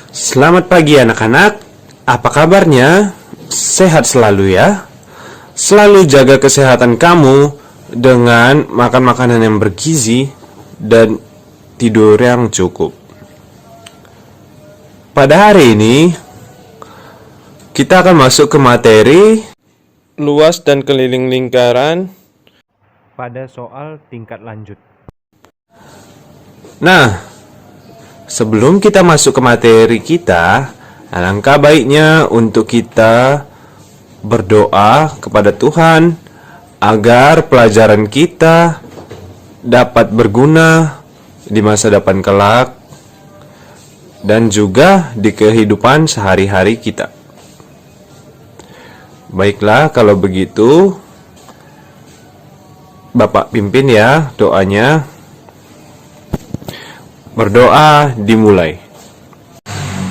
Selamat pagi anak-anak, apa kabarnya? Sehat selalu ya? Selalu jaga kesehatan kamu dengan makan makanan yang bergizi dan tidur yang cukup. Pada hari ini, kita akan masuk ke materi luas dan keliling lingkaran pada soal tingkat lanjut. Nah, sebelum kita masuk ke materi kita, alangkah baiknya untuk kita berdoa kepada Tuhan agar pelajaran kita dapat berguna di masa depan kelak dan juga di kehidupan sehari-hari kita. Baiklah, kalau begitu Bapak pimpin ya doanya. Berdoa dimulai.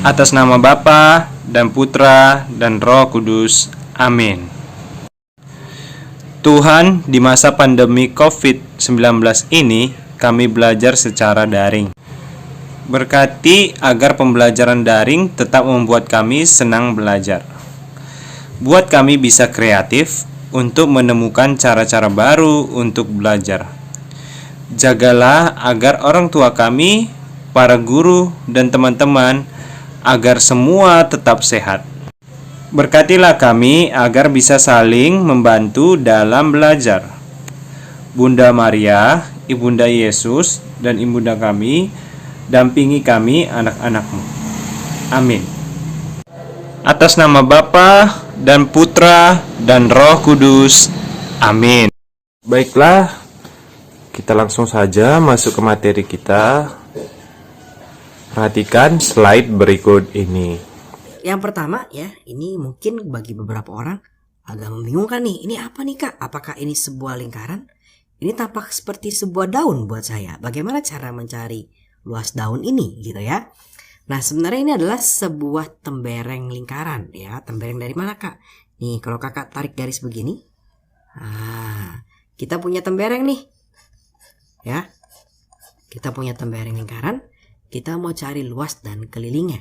Atas nama Bapa dan Putra dan Roh Kudus. Amin. Tuhan, di masa pandemi COVID-19 ini, kami belajar secara daring. Berkati agar pembelajaran daring tetap membuat kami senang belajar. Buat kami bisa kreatif untuk menemukan cara-cara baru untuk belajar. Jagalah agar orang tua kami, para guru, dan teman-teman agar semua tetap sehat. Berkatilah kami agar bisa saling membantu dalam belajar. Bunda Maria, Ibunda Yesus, dan Ibunda kami, dampingi kami anak-anakmu. Amin. Atas nama Bapa dan Putra dan Roh Kudus. Amin. Baiklah, kita langsung saja masuk ke materi kita. Perhatikan slide berikut ini. Yang pertama ya, ini mungkin bagi beberapa orang agak membingungkan nih. Ini apa nih Kak? Apakah ini sebuah lingkaran? Ini tampak seperti sebuah daun buat saya. Bagaimana cara mencari luas daun ini gitu ya? Nah, sebenarnya ini adalah sebuah tembereng lingkaran ya. Tembereng dari mana Kak? Nih, kalau Kakak tarik garis begini. Nah, kita punya tembereng nih. Ya. Kita punya tembereng lingkaran. Kita mau cari luas dan kelilingnya.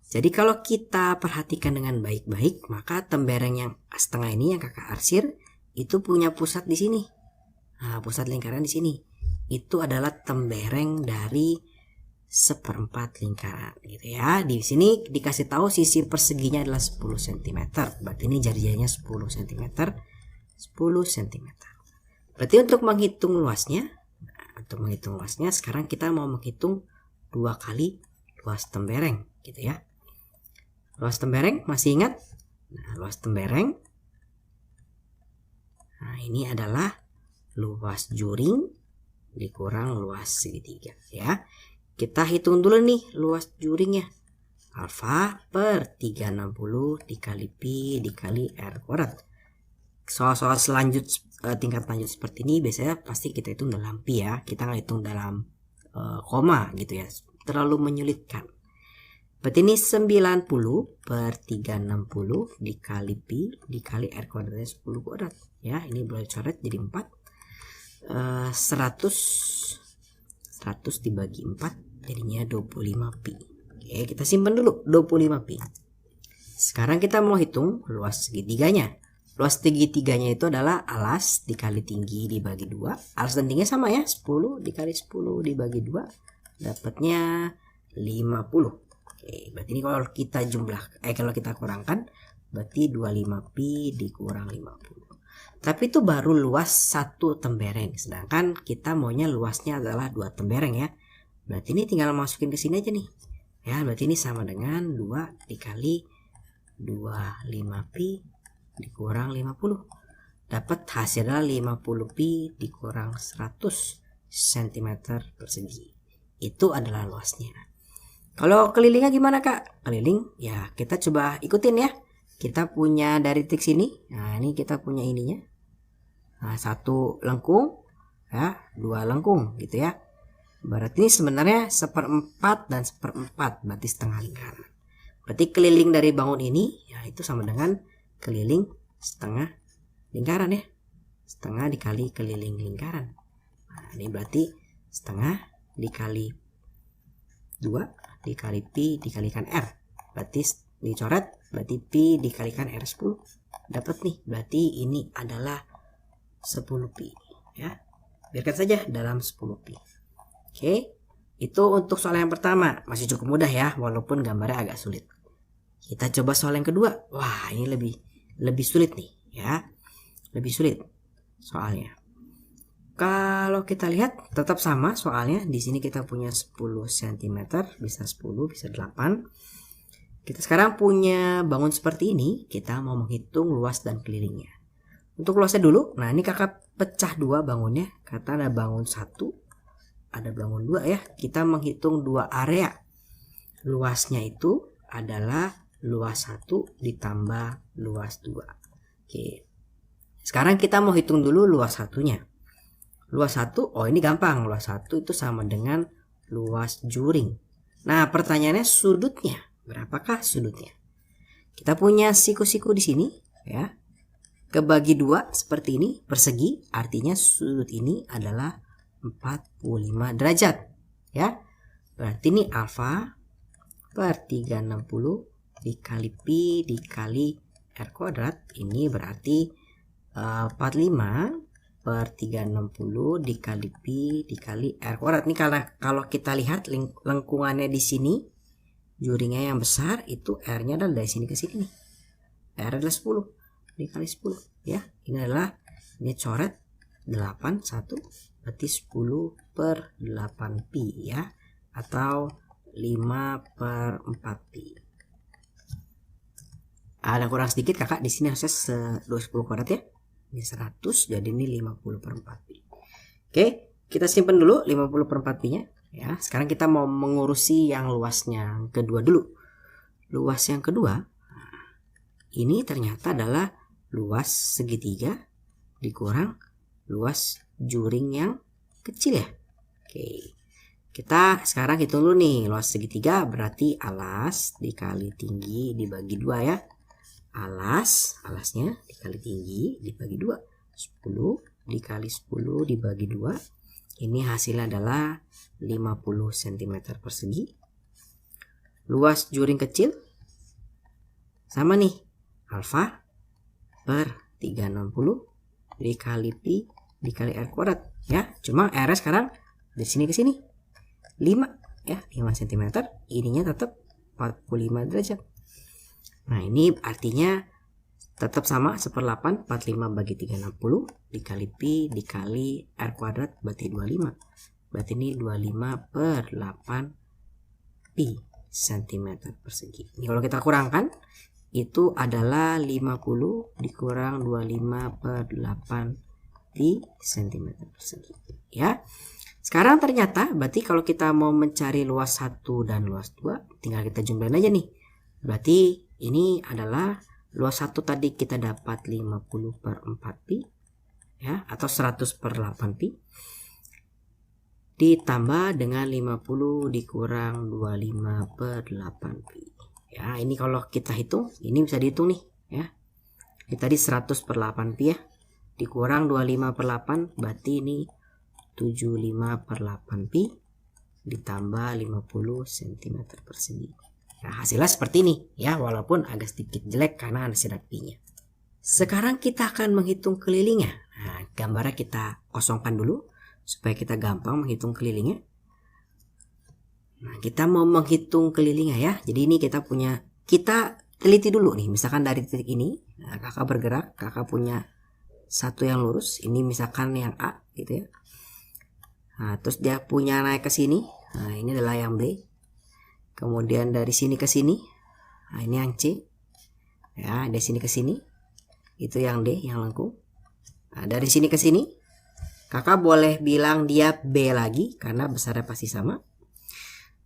Jadi kalau kita perhatikan dengan baik-baik, maka tembereng yang setengah ini yang Kakak arsir itu punya pusat di sini. Nah, pusat lingkaran di sini. Itu adalah tembereng dari 1/4 lingkaran gitu ya. Di sini dikasih tahu sisi perseginya adalah 10 cm. Berarti ini jari-jarinya 10 cm. 10 cm. Berarti untuk menghitung luasnya, sekarang kita mau menghitung 2 kali luas tembereng gitu ya. Luas tembereng masih ingat? Nah, luas tembereng. Nah, ini adalah luas juring dikurang luas segitiga ya. Kita hitung dulu nih luas juringnya. Alfa per 360 dikali pi dikali r kuadrat. Soal-soal tingkat lanjut seperti ini biasanya pasti kita hitung dalam pi ya. Kita nggak hitung dalam koma gitu ya. Terlalu menyulitkan. Berarti ini 90 per 360 dikali pi dikali r kuadratnya 10 kuadrat ya. Ini boleh coret jadi 4. 100 dibagi 4 jadinya 25 pi. Oke, kita simpan dulu 25 pi. Sekarang kita mau hitung luas segitiganya. Luas segitiganya itu adalah alas dikali tinggi dibagi 2. Alas dan tingginya sama ya, 10 dikali 10 dibagi 2 dapatnya 50. Oke, berarti ini kalau kita kalau kita kurangkan berarti 25 pi dikurang 50. Tapi itu baru luas 1 tembereng, sedangkan kita maunya luasnya adalah 2 tembereng ya. Berarti ini tinggal masukin ke sini aja nih. Ya, berarti ini sama dengan 2 dikali 25 pi dikurang 50. Dapat hasilnya 50 pi dikurang 100 cm persegi. Itu adalah luasnya. Kalau kelilingnya gimana Kak? Keliling ya kita coba ikutin ya. Kita punya dari titik sini. Nah, ini kita punya ininya. Nah, 1 lengkung ya, 2 lengkung gitu ya. Berarti ini sebenarnya 1/4 dan 1/4, berarti setengah lingkaran. Berarti keliling dari bangun ini ya itu sama dengan keliling setengah lingkaran ya. Setengah dikali keliling lingkaran. Nah, ini berarti setengah dikali 2 dikali Pi dikalikan R. Berarti dicoret, berarti Pi dikalikan R10. Dapat nih, berarti ini adalah 10 Pi ya. Biarkan saja dalam 10 Pi. Oke, itu untuk soal yang pertama. Masih cukup mudah ya, walaupun gambarnya agak sulit. Kita coba soal yang kedua. Wah, ini lebih sulit nih ya. Lebih sulit soalnya. Kalau kita lihat tetap sama soalnya. Di sini kita punya 10 cm, bisa 10, bisa 8. Kita sekarang punya bangun seperti ini. Kita mau menghitung luas dan kelilingnya. Untuk luasnya dulu. Nah, ini kakak pecah dua bangunnya. Kata ada bangun 1, ada bangun 2 ya. Kita menghitung dua area. Luasnya itu adalah luas 1 ditambah luas 2. Oke. Sekarang kita mau hitung dulu luas satunya. Luas 1, oh ini gampang. Luas 1 itu sama dengan luas juring. Nah, pertanyaannya sudutnya. Berapakah sudutnya? Kita punya siku-siku di sini ya. Kebagi 2 seperti ini, persegi, artinya sudut ini adalah 45 derajat ya. Berarti ini alfa per 360 dikali Pi dikali R kuadrat. Ini berarti 45 per 360 dikali Pi dikali R kuadrat. Ini karena kalau kita lihat lengkungannya di sini, juringnya yang besar itu R-nya adalah dari sini ke sini nih. R adalah 10 dikali 10 ya. Ini adalah, ini coret 8 1, berarti 10 per 8 Pi ya, atau 5 per 4 Pi. Ada kurang sedikit kakak, di sini harusnya 210 kuadrat ya. Ini 100, jadi ini 50 per 4 Pi. Oke, kita simpan dulu 50 per 4 Pi nya ya. Sekarang kita mau mengurusi yang luasnya yang kedua dulu. Luas yang kedua, ini ternyata adalah luas segitiga dikurang luas juring yang kecil ya. Oke, kita sekarang hitung dulu nih. Luas segitiga berarti alas dikali tinggi dibagi 2 ya. Alasnya dikali tinggi dibagi 2. 10 dikali 10 dibagi 2. Ini hasilnya adalah 50 cm persegi. Luas juring kecil sama nih, alfa per 360 dikali Pi dikali R kuadrat ya. Cuma R sekarang dari sini ke sini 5 ya, 5 cm. Ininya tetap 45 derajat. Nah, ini artinya tetap sama 1/8, 45 bagi 360 dikali Pi dikali R kuadrat berarti 25. Berarti ini 25 per 8 Pi cm persegi. Ini kalau kita kurangkan itu adalah 50 dikurang 25 per 8 Pi cm persegi ya. Sekarang ternyata berarti kalau kita mau mencari luas 1 dan luas 2, tinggal kita jumlahin aja nih. Berarti ini adalah luas 1 tadi kita dapat 50 per 4 Pi ya, atau 100 per 8 Pi ditambah dengan 50 dikurang 25 per 8 Pi ya. Ini kalau kita hitung, ini bisa dihitung nih ya. Ini tadi 100 per 8 Pi ya, dikurang 25 per 8 berarti ini 75 per 8 Pi ditambah 50 cm persegi. Nah, hasilnya seperti ini ya, walaupun agak sedikit jelek karena ada sirat Pi-nya. Sekarang kita akan menghitung kelilingnya. Nah, gambarnya kita kosongkan dulu supaya kita gampang menghitung kelilingnya. Nah, kita mau menghitung kelilingnya ya. Jadi ini kita teliti dulu nih. Misalkan dari titik ini, nah, kakak bergerak, kakak punya satu yang lurus. Ini misalkan yang A gitu ya. Nah, terus dia punya naik ke sini. Nah, ini adalah yang B. Kemudian dari sini ke sini, nah ini yang C ya. Dari sini ke sini itu yang D, yang lengkung. Nah, dari sini ke sini kakak boleh bilang dia B lagi karena besarnya pasti sama.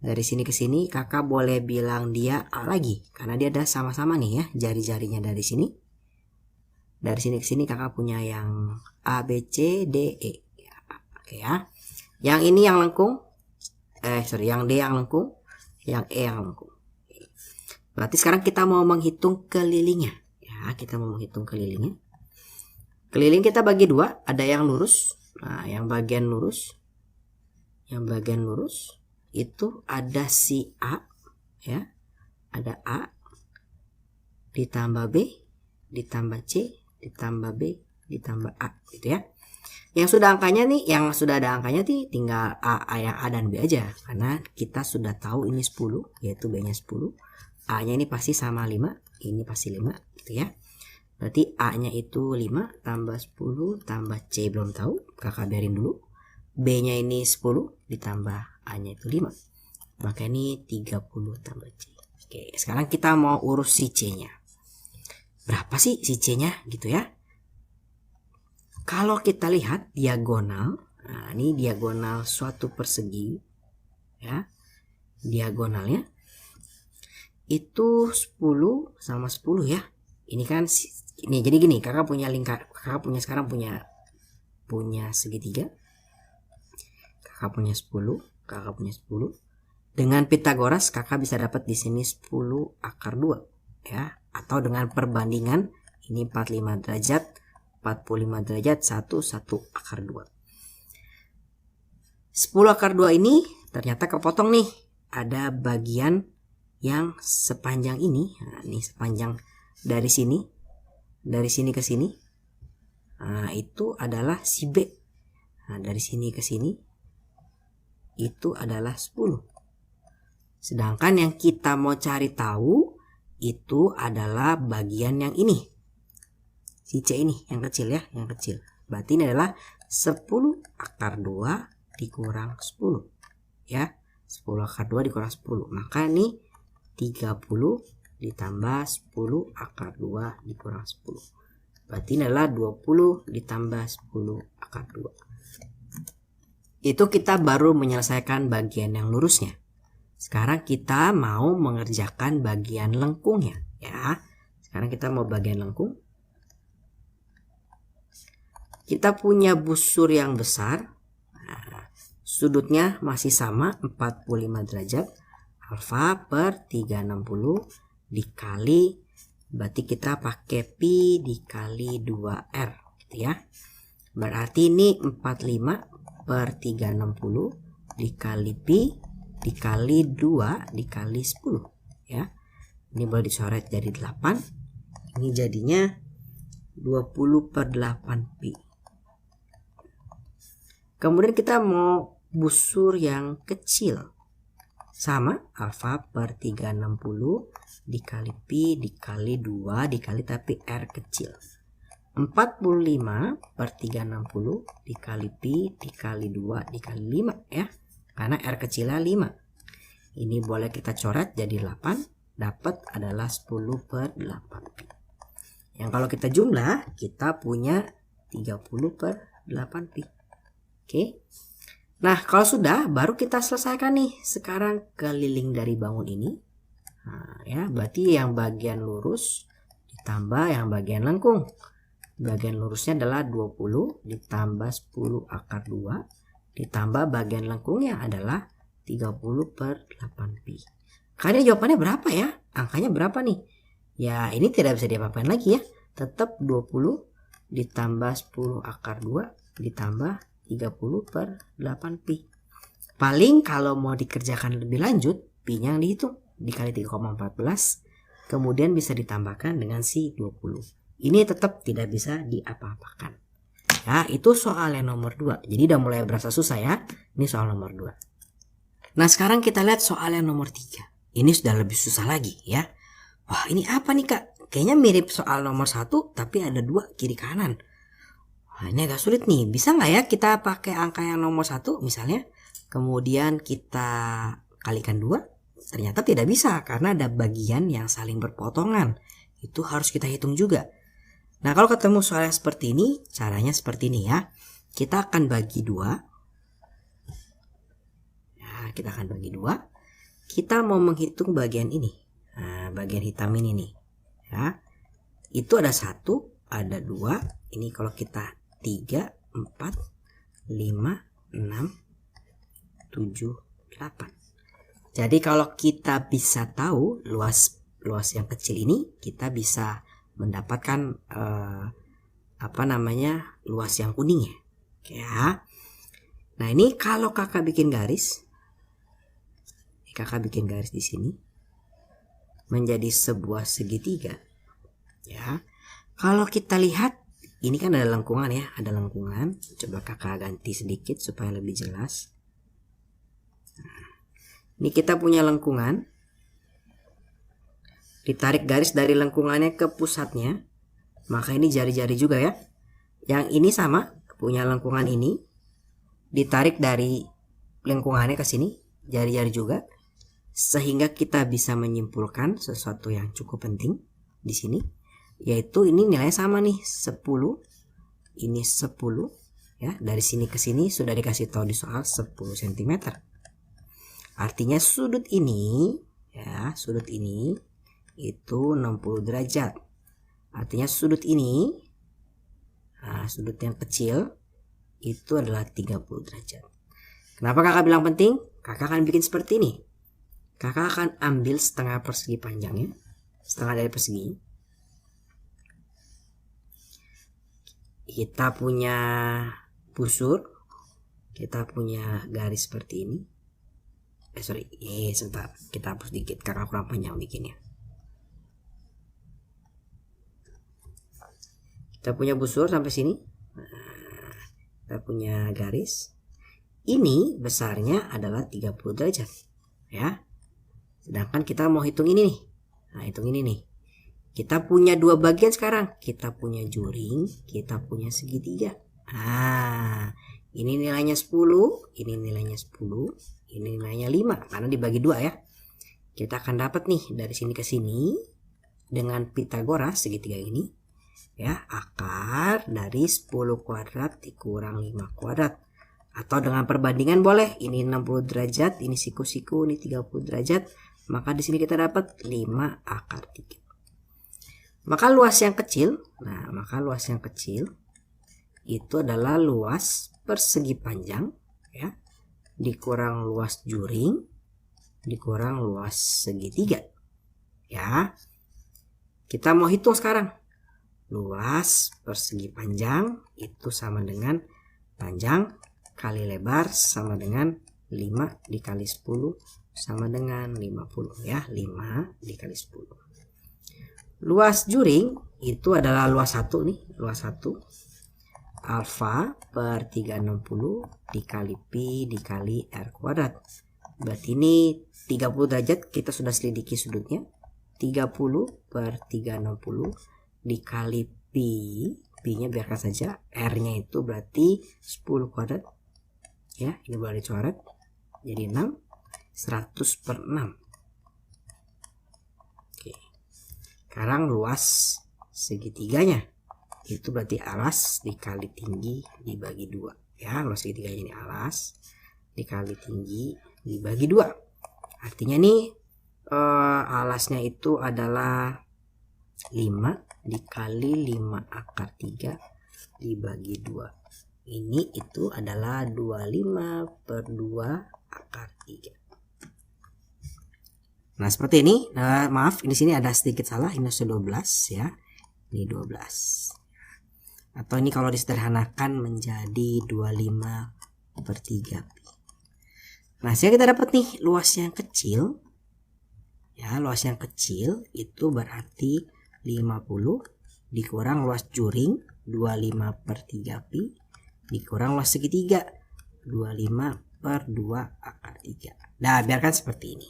Dari sini ke sini kakak boleh bilang dia A lagi karena dia ada sama-sama nih ya, jari-jarinya dari sini. Dari sini ke sini kakak punya yang A, B, C, D, E ya. Oke ya. Yang ini yang lengkung, yang D yang lengkung, yang E yang lengkung. Berarti sekarang kita mau menghitung kelilingnya ya. Kita mau menghitung kelilingnya. Keliling kita bagi 2, ada yang lurus. Nah, yang bagian lurus itu ada si A, ya. Ada A ditambah B ditambah C ditambah B ditambah A, gitu ya. Yang sudah angkanya nih, yang sudah ada angkanya nih tinggal yang A dan B aja, karena kita sudah tahu ini 10, yaitu B-nya 10. A-nya ini pasti sama 5, ini pasti 5, gitu ya. Berarti A-nya itu 5 tambah 10 tambah C belum tahu, kakak biarin dulu. B-nya ini 10 ditambah A-nya itu 5, maka ini 30 tambah C. Oke, sekarang kita mau urus si C-nya. Berapa sih si C-nya, gitu ya. Kalau kita lihat diagonal, nah ini diagonal suatu persegi, ya. Diagonalnya itu 10 sama 10 ya. Ini kan ini jadi gini, kakak punya sekarang punya segitiga. Kakak punya 10, kakak punya 10. Dengan Pitagoras kakak bisa dapat di sini 10 akar 2, ya. Atau dengan perbandingan ini 45 derajat 45 derajat 1 akar 2. 10 akar 2 ini ternyata kepotong nih. Ada bagian yang sepanjang ini. Nah, ini sepanjang dari sini ke sini. Nah, itu adalah si B. Nah, dari sini ke sini itu adalah 10. Sedangkan yang kita mau cari tahu itu adalah bagian yang ini. Si C ini yang kecil ya, yang kecil. Berarti ini adalah 10 akar 2 dikurang 10. Ya, 10 akar 2 dikurang 10. Maka ini 30 ditambah 10 akar 2 dikurang 10. Berarti ini adalah 20 ditambah 10 akar 2. Itu kita baru menyelesaikan bagian yang lurusnya. Sekarang kita mau mengerjakan bagian lengkungnya, ya. Sekarang kita mau bagian lengkung. Kita punya busur yang besar. Nah, sudutnya masih sama 45 derajat. Alfa per 360 dikali, berarti kita pakai pi dikali 2R, gitu ya. Berarti ini 45 per 360 dikali pi dikali 2 dikali 10, ya. Ini boleh dicoret jadi 8. Ini jadinya 20 per 8 pi. Kemudian kita mau busur yang kecil. Sama alfa per 360 dikali pi dikali 2 dikali tapi R kecil. 45 per 360 dikali pi dikali 2 dikali 5 ya. Karena R kecilnya 5. Ini boleh kita coret jadi 8. Dapat adalah 10 per 8 pi. Yang kalau kita jumlah kita punya 30 per 8 pi. Oke. Nah, kalau sudah baru kita selesaikan nih. Sekarang keliling dari bangun ini. Nah, ya, berarti yang bagian lurus ditambah yang bagian lengkung. Bagian lurusnya adalah 20 ditambah 10 akar 2 ditambah bagian lengkungnya adalah 30 per 8 pi. Kalian jawabannya berapa ya? Angkanya berapa nih? Ya, ini tidak bisa diapa-apain lagi ya. Tetap 20 ditambah 10 akar 2 ditambah 30 per 8 pi. Paling kalau mau dikerjakan lebih lanjut, pi yang dihitung dikali 3,14 kemudian bisa ditambahkan dengan si 20. Ini tetap tidak bisa diapa-apakan. Ya, itu soal yang nomor 2. Jadi udah mulai berasa susah ya. Ini soal nomor 2. Nah, sekarang kita lihat soal yang nomor 3. Ini sudah lebih susah lagi ya. Wah, ini apa nih Kak? Kayaknya mirip soal nomor 1 tapi ada 2 kiri kanan. Wah, ini agak sulit nih. Bisa nggak ya kita pakai angka yang nomor 1 misalnya, kemudian kita kalikan 2? Ternyata tidak bisa karena ada bagian yang saling berpotongan. Itu harus kita hitung juga. Nah, kalau ketemu soal yang seperti ini, caranya seperti ini ya. Kita akan bagi 2. Nah, kita akan bagi 2. Kita mau menghitung bagian ini. Nah, bagian hitam ini nih. Ya. Itu ada 1, ada 2. Ini kalau kita 3, 4, 5, 6, 7, 8. Jadi kalau kita bisa tahu luas yang kecil ini, kita bisa mendapatkan luas yang kuning ya. Nah, ini kalau kakak bikin garis, Kakak bikin garis di sini menjadi sebuah segitiga. Ya. Kalau kita lihat ini kan ada lengkungan ya, ada lengkungan. Coba kakak ganti sedikit supaya lebih jelas. Nah, ini kita punya lengkungan. Ditarik garis dari lengkungannya ke pusatnya. Maka ini jari-jari juga ya. Yang ini sama, punya lengkungan ini. Ditarik dari lengkungannya ke sini, jari-jari juga. Sehingga kita bisa menyimpulkan sesuatu yang cukup penting di sini. Yaitu ini nilainya sama nih, 10. Ini 10 ya. Dari sini ke sini sudah dikasih tahu di soal 10 cm. Artinya sudut ini ya, sudut ini itu 60 derajat. Artinya sudut ini, nah, sudut yang kecil itu adalah 30 derajat. Kenapa kakak bilang penting? Kakak akan bikin seperti ini. Kakak akan ambil setengah persegi panjangnya, setengah dari persegi. Kita punya busur, kita punya garis seperti ini. Sebentar, kita hapus dikit, kakak kurang panjang bikinnya. Kita punya busur sampai sini. Nah, kita punya garis. Ini besarnya adalah 30 derajat, ya. Sedangkan kita mau hitung ini nih. Nah, hitung ini nih. Kita punya dua bagian sekarang. Kita punya juring, kita punya segitiga. Nah, ini nilainya 10, ini nilainya 10, ini nilainya 5 karena dibagi 2 ya. Kita akan dapat nih dari sini ke sini dengan Pitagoras segitiga ini ya, akar dari 10 kuadrat dikurang 5 kuadrat. Atau dengan perbandingan boleh, ini 60 derajat, ini siku-siku, ini 30 derajat, maka di sini kita dapat 5 akar 3. Maka luas yang kecil, itu adalah luas persegi panjang ya, dikurang luas juring, dikurang luas segitiga. Ya. Kita mau hitung sekarang. Luas persegi panjang itu sama dengan panjang kali lebar sama dengan 5 dikali 10 sama dengan 50 ya, 5 dikali 10. Luas juring itu adalah luas 1 nih, luas 1 alfa per 360 dikali pi dikali r kuadrat. Berarti ini 30 derajat, kita sudah selidiki sudutnya. 30 per 360 dikali pi, pi-nya biarkan saja, r-nya itu berarti 10 kuadrat. Ya, ini boleh dicoret. Jadi 6, 100 per 6. Sekarang luas segitiganya itu berarti alas dikali tinggi dibagi 2 ya. Luas segitiganya ini alas dikali tinggi dibagi 2. Artinya nih alasnya itu adalah 5 dikali 5 akar 3 dibagi 2. Ini itu adalah 25 per 2 akar 3. Nah, seperti ini. Nah, maaf, di sini ada sedikit salah. Ini 12 ya. Ini 12. Atau ini kalau disederhanakan menjadi 25 per 3 pi. Nah, sehingga kita dapat nih luas yang kecil. Ya, luas yang kecil itu berarti 50 dikurang luas juring 25 per 3 pi dikurang luas segitiga 25 per 2 akar 3. Nah, biarkan seperti ini.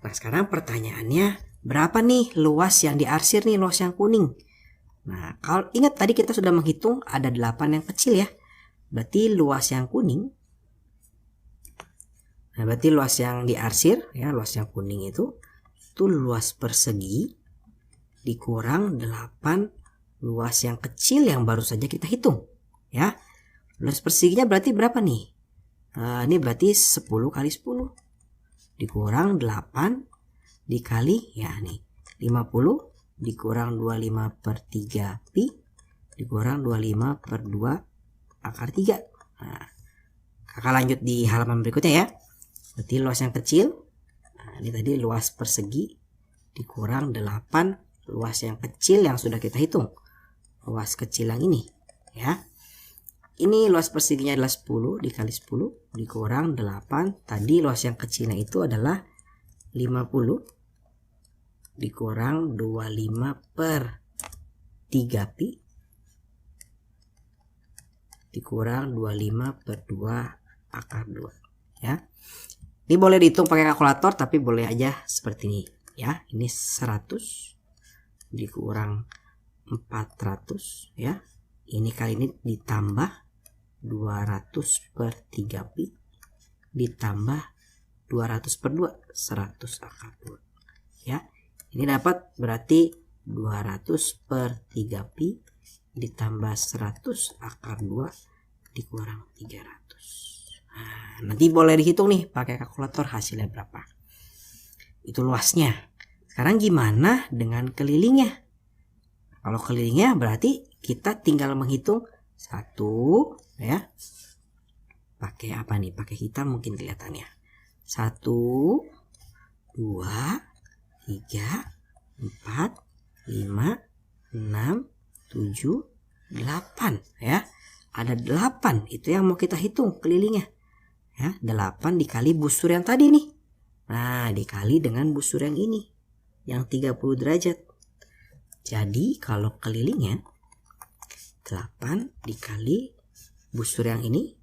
Nah, sekarang pertanyaannya, berapa nih luas yang diarsir nih, luas yang kuning? Nah, kalau ingat tadi kita sudah menghitung ada 8 yang kecil ya. Berarti luas yang kuning. Nah, berarti luas yang diarsir ya, luas yang kuning itu luas persegi dikurang 8 luas yang kecil yang baru saja kita hitung ya. Luas perseginya berarti berapa nih? Ini berarti 10 kali 10 dikurang 8 dikali ya nih 50 dikurang 25 per 3 pi dikurang 25 per 2 akar 3. Nah, kakak lanjut di halaman berikutnya ya. Berarti luas yang kecil, nah, ini tadi luas persegi dikurang 8 luas yang kecil yang sudah kita hitung. Luas kecil yang ini ya. Ini luas perseginya adalah 10 dikali 10 dikurang 8. Tadi luas yang kecilnya itu adalah dikurang 25 per 3 pi dikurang 25 per 2 akar 2 ya. Ini boleh dihitung pakai kalkulator tapi boleh aja seperti ini ya. Ini 100 dikurang 400 ya. Ini kali ini ditambah 200 per 3 pi ditambah 200 per 2 100 akar 2 ya. Ini dapat berarti 200 per 3 pi ditambah 100 akar 2 dikurang 300. Nah, nanti boleh dihitung nih pakai kalkulator hasilnya berapa. Itu luasnya. Sekarang gimana dengan kelilingnya? Kalau kelilingnya berarti kita tinggal menghitung 1 ya. Pakai apa nih? Pakai hitam mungkin kelihatannya. 1 2 3 4 5 6 7 8 ya. Ada 8 itu yang mau kita hitung kelilingnya ya. 8 dikali busur yang tadi nih. Nah, dikali dengan busur yang ini yang 30 derajat. Jadi kalau kelilingnya 8 dikali busur yang ini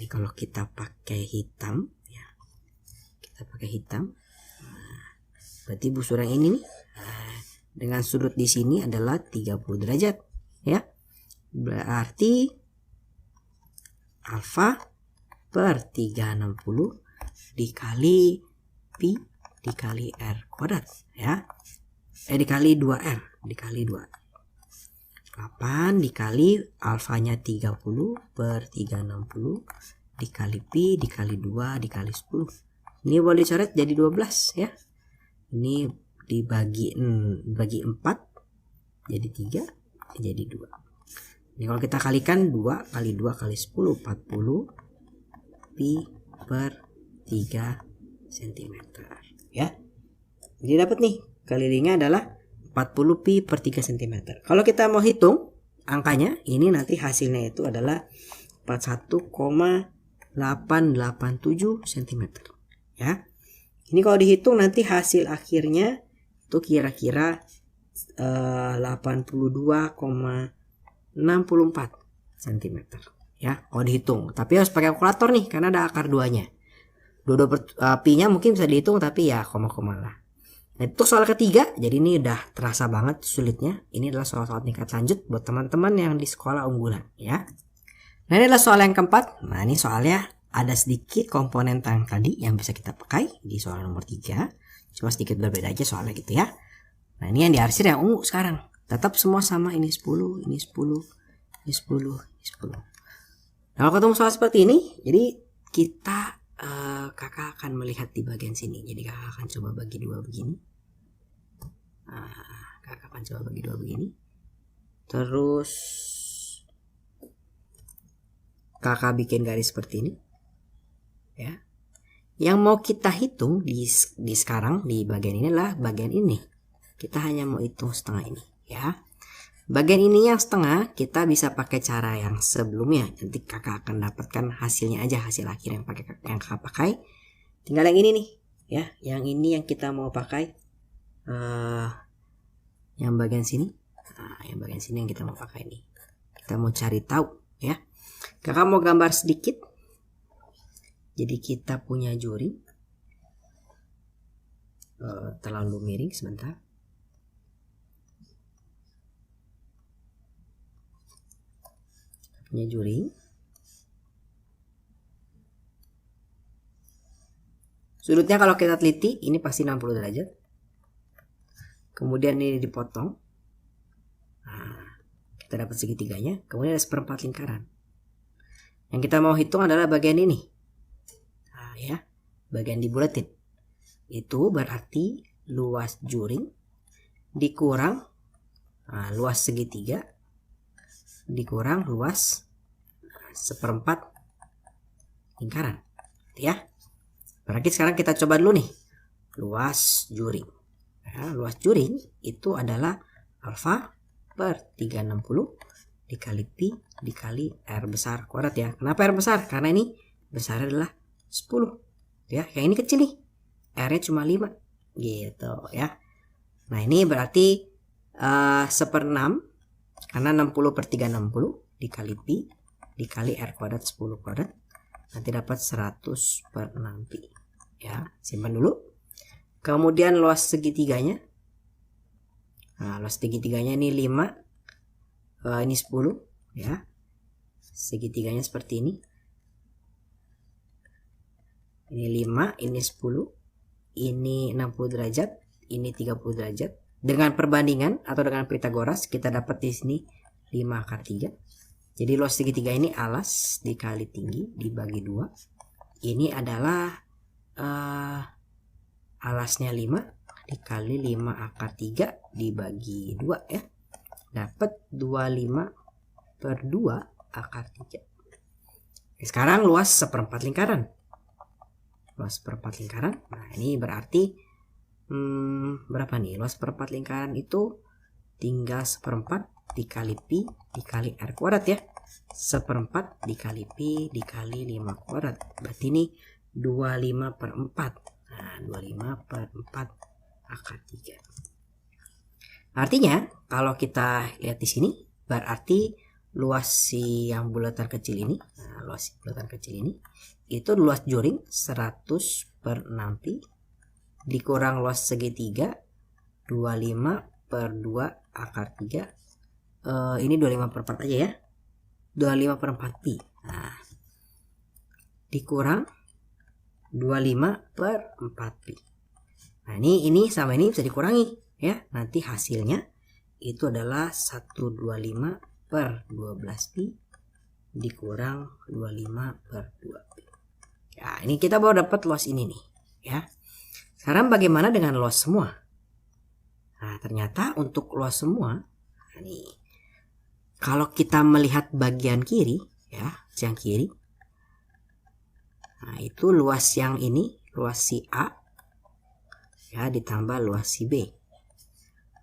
kalau kita pakai hitam ya, kita pakai hitam, nah, berarti busur yang ini nih, nah, dengan sudut di sini adalah 30 derajat ya. Berarti alfa per 360 dikali pi dikali r kuadrat ya. Dikali 2r dikali 2. 8 dikali alfanya 30 per 360 dikali pi dikali 2 dikali 10. Ini boleh dicoret jadi 12 ya. Ini dibagi 4 jadi 3 jadi 2. Ini kalau kita kalikan 2 kali 2 kali 10 40 pi per 3 cm ya. Jadi dapat nih kelilingnya adalah 40 pi per 3 cm. Kalau kita mau hitung angkanya, ini nanti hasilnya itu adalah 41,887 cm ya. Ini kalau dihitung nanti hasil akhirnya itu kira-kira 82,64 cm ya kalau dihitung. Tapi harus pakai kalkulator nih karena ada akar 2-nya. 22 pi-nya mungkin bisa dihitung tapi ya koma-koma lah. Nah, itu soal ketiga. Jadi ini udah terasa banget sulitnya. Ini adalah soal-soal tingkat lanjut buat teman-teman yang di sekolah unggulan ya. Nah, ini adalah soal yang keempat. Nah, ini soalnya ada sedikit komponen tangan tadi yang bisa kita pakai di soal nomor 3. Cuma sedikit berbeda aja soalnya gitu ya. Nah, ini yang diarsir yang ungu sekarang. Tetap semua sama, ini 10, ini 10, ini 10, ini 10. Nah, kalau ketemu soal seperti ini, jadi kita kakak akan melihat di bagian sini. Jadi kakak akan coba bagi 2 begini. Kakak akan coba bagi 2 begini. Terus kakak bikin garis seperti ini. Ya. Yang mau kita hitung di sekarang di bagian ini adalah bagian ini. Kita hanya mau hitung setengah ini, ya. Bagian ini yang setengah kita bisa pakai cara yang sebelumnya. Nanti kakak akan dapatkan hasilnya aja, hasil akhir yang kakak pakai. Tinggal yang ini nih, ya. Yang ini yang kita mau pakai. Yang bagian sini. Nah, yang bagian sini yang kita mau pakai nih. Kita mau cari tahu, ya. Kakak mau gambar sedikit. Jadi kita punya juri. Terlalu miring sebentar. Punya juri. Sudutnya kalau kita teliti ini pasti 60 derajat. Kemudian ini dipotong. Nah, kita dapat segitiganya. Kemudian ada seperempat lingkaran. Yang kita mau hitung adalah bagian ini. Nah, ya, bagian dibulatin. Itu berarti luas juring dikurang luas segitiga dikurang luas seperempat lingkaran, ya. Berarti sekarang kita coba dulu nih luas juring. Ya, luas juring itu adalah alfa per 360 dikali pi dikali r besar kuadrat, ya. Kenapa r besar? Karena ini besar adalah 10, ya. Yang ini kecil nih, R-nya cuma 5 gitu ya. Nah ini berarti 1/6, karena 60/3 60 dikali pi dikali R kuadrat 10 kuadrat, nanti dapat 100/6 pi ya. Simpan dulu. Kemudian luas segitiganya, nah luas segitiganya ini 5, ini 10 ya. Segitiganya seperti ini. Ini 5, ini 10, ini 60 derajat, ini 30 derajat. Dengan perbandingan atau dengan Pitagoras kita dapat di sini 5/3. Jadi luas segitiga ini alas dikali tinggi dibagi 2. Ini adalah alasnya 5 dikali 5/3 dibagi 2 ya. Dapat 25/2/3. Sekarang luas 1/4 lingkaran. Luas 1/4 lingkaran. Nah, ini berarti berapa nih? Luas 1/4 lingkaran itu tinggal 1/4 dikali pi dikali R kuadrat ya. 1/4 dikali pi dikali 5 kuadrat. Berarti ini 25/4. Nah, 25/4/3. Artinya kalau kita lihat di sini berarti luas si yang bulatan kecil ini, nah, luas si bulatan kecil ini itu luas joring 100/6 pi dikurang luas segitiga 25/2/3. Ini 25/4 aja ya. 25/4 pi. Nah, dikurang 25/4 pi. Nah, ini sama ini bisa dikurangi ya. Nanti hasilnya itu adalah 125/12 pi dikurang 25/2 pi. Ya, ini kita baru dapat luas ini nih ya. Sekarang bagaimana dengan luas semua? Nah, ternyata untuk luas semua, nah nih, kalau kita melihat bagian kiri ya, yang kiri, nah itu luas yang ini, luas si A ya ditambah luas si B.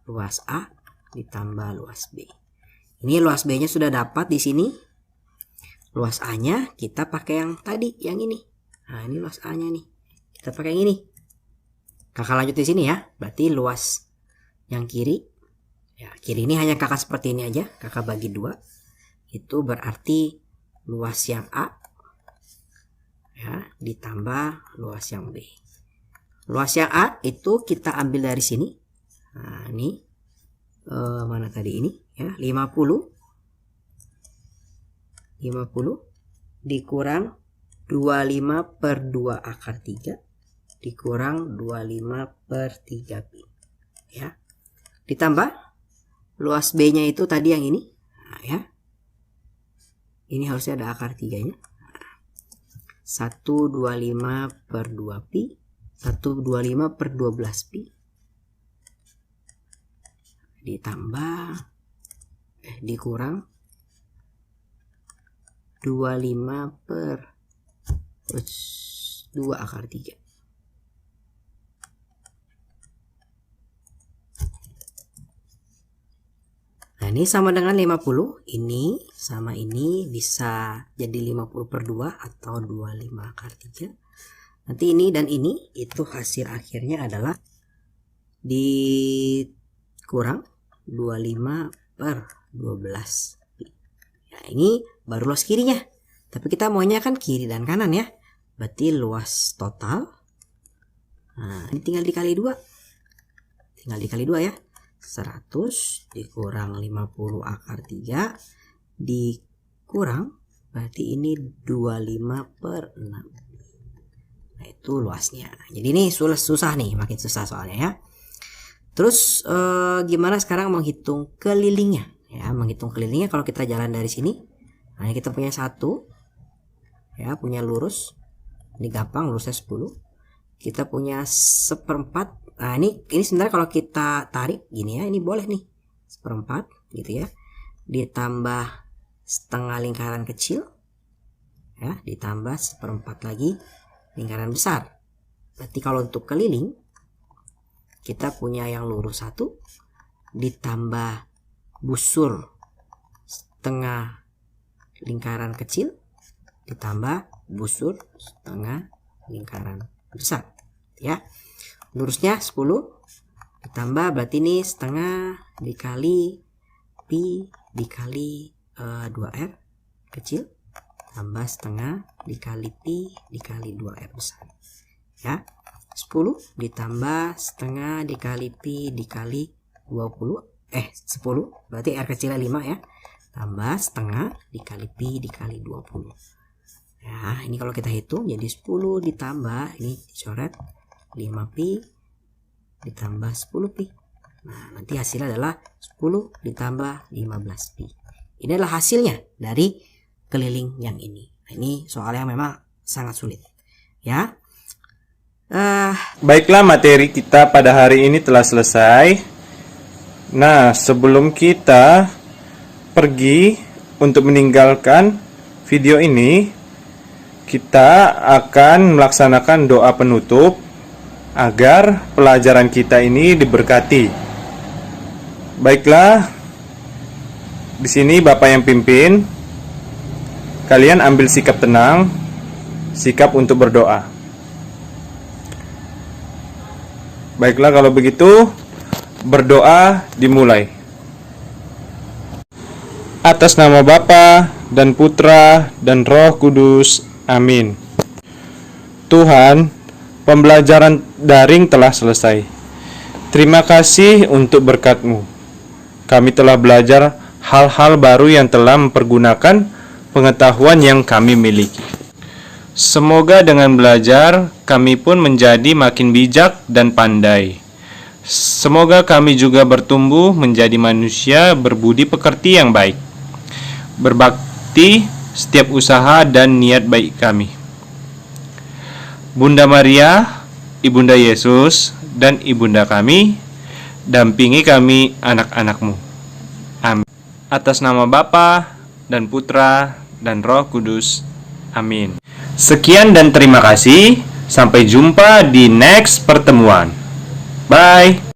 Luas A ditambah luas B. Ini luas B-nya sudah dapat di sini. Luas A-nya kita pakai yang tadi, yang ini. Nah, ini luas A-nya nih. Kita pakai yang ini. Kakak lanjut di sini ya. Berarti luas yang kiri, ya kiri ini hanya kakak seperti ini aja. Kakak bagi 2. Itu berarti luas yang A ya ditambah luas yang B. Luas yang A itu kita ambil dari sini. Nah, ini mana tadi ini ya, 50 dikurang 25/2/3 dikurang 25/3 pi ya. Ditambah luas B-nya itu tadi yang ini. Nah, ya. Ini harusnya ada akar 3-nya. 125/2 pi, 125/12 pi ditambah dikurang 25/2/3. Nah, ini sama dengan 50. Ini sama ini bisa jadi 50/2 atau 25/3. Nanti ini dan ini itu hasil akhirnya adalah dikurang 25/12 pi. Ya, ini baru luas kirinya. Tapi kita maunya kan kiri dan kanan ya. Berarti luas total. Nah, ini tinggal dikali 2. Tinggal dikali 2 ya. 100 dikurang 50/3 dikurang berarti ini 25/6. Nah, itu luasnya. Jadi ini susah nih, makin susah soalnya ya. Terus gimana sekarang menghitung kelilingnya? Ya, menghitung kelilingnya kalau kita jalan dari sini. Nah, ini kita punya 1 ya, punya lurus. Ini gampang, lurusnya 10. Kita punya 1/4. Nah, ini sebenarnya kalau kita tarik gini ya, ini boleh nih 1/4 gitu ya. Ditambah setengah lingkaran kecil ya, ditambah 1/4 lagi lingkaran besar. Berarti kalau untuk keliling kita punya yang lurus 1 ditambah busur setengah lingkaran kecil ditambah busur setengah lingkaran besar. ya. Lurusnya 10 ditambah, berarti ini setengah dikali pi dikali 2R kecil tambah setengah dikali pi dikali 2R besar, ya. 10 ditambah setengah dikali pi dikali 10 berarti R kecilnya 5 ya, tambah setengah dikali pi dikali 20. Ya, ini kalau kita hitung jadi 10 ditambah, ini dicoret 5 pi ditambah 10 pi. Nah, nanti hasilnya adalah 10 ditambah 15 pi. Ini adalah hasilnya dari keliling yang ini. Nah, ini soalnya memang sangat sulit, ya. Baiklah, materi kita pada hari ini telah selesai. Nah, sebelum kita pergi untuk meninggalkan video ini, kita akan melaksanakan doa penutup agar pelajaran kita ini diberkati. Baiklah, di sini Bapak yang pimpin. Kalian ambil sikap tenang, sikap untuk berdoa. Baiklah, kalau begitu berdoa dimulai. Atas nama Bapa dan Putra dan Roh Kudus. Amin. Tuhan, pembelajaran daring telah selesai. Terima kasih untuk berkat-Mu. Kami telah belajar hal-hal baru yang telah mempergunakan pengetahuan yang kami miliki. Semoga dengan belajar, kami pun menjadi makin bijak dan pandai. Semoga kami juga bertumbuh menjadi manusia berbudi pekerti yang baik, berbakti setiap usaha dan niat baik kami. Bunda Maria, Ibunda Yesus, dan Ibunda kami, dampingi kami anak-anak-Mu. Amin. Atas nama Bapa dan Putra dan Roh Kudus. Amin. Sekian dan terima kasih. Sampai jumpa di next pertemuan. Bye.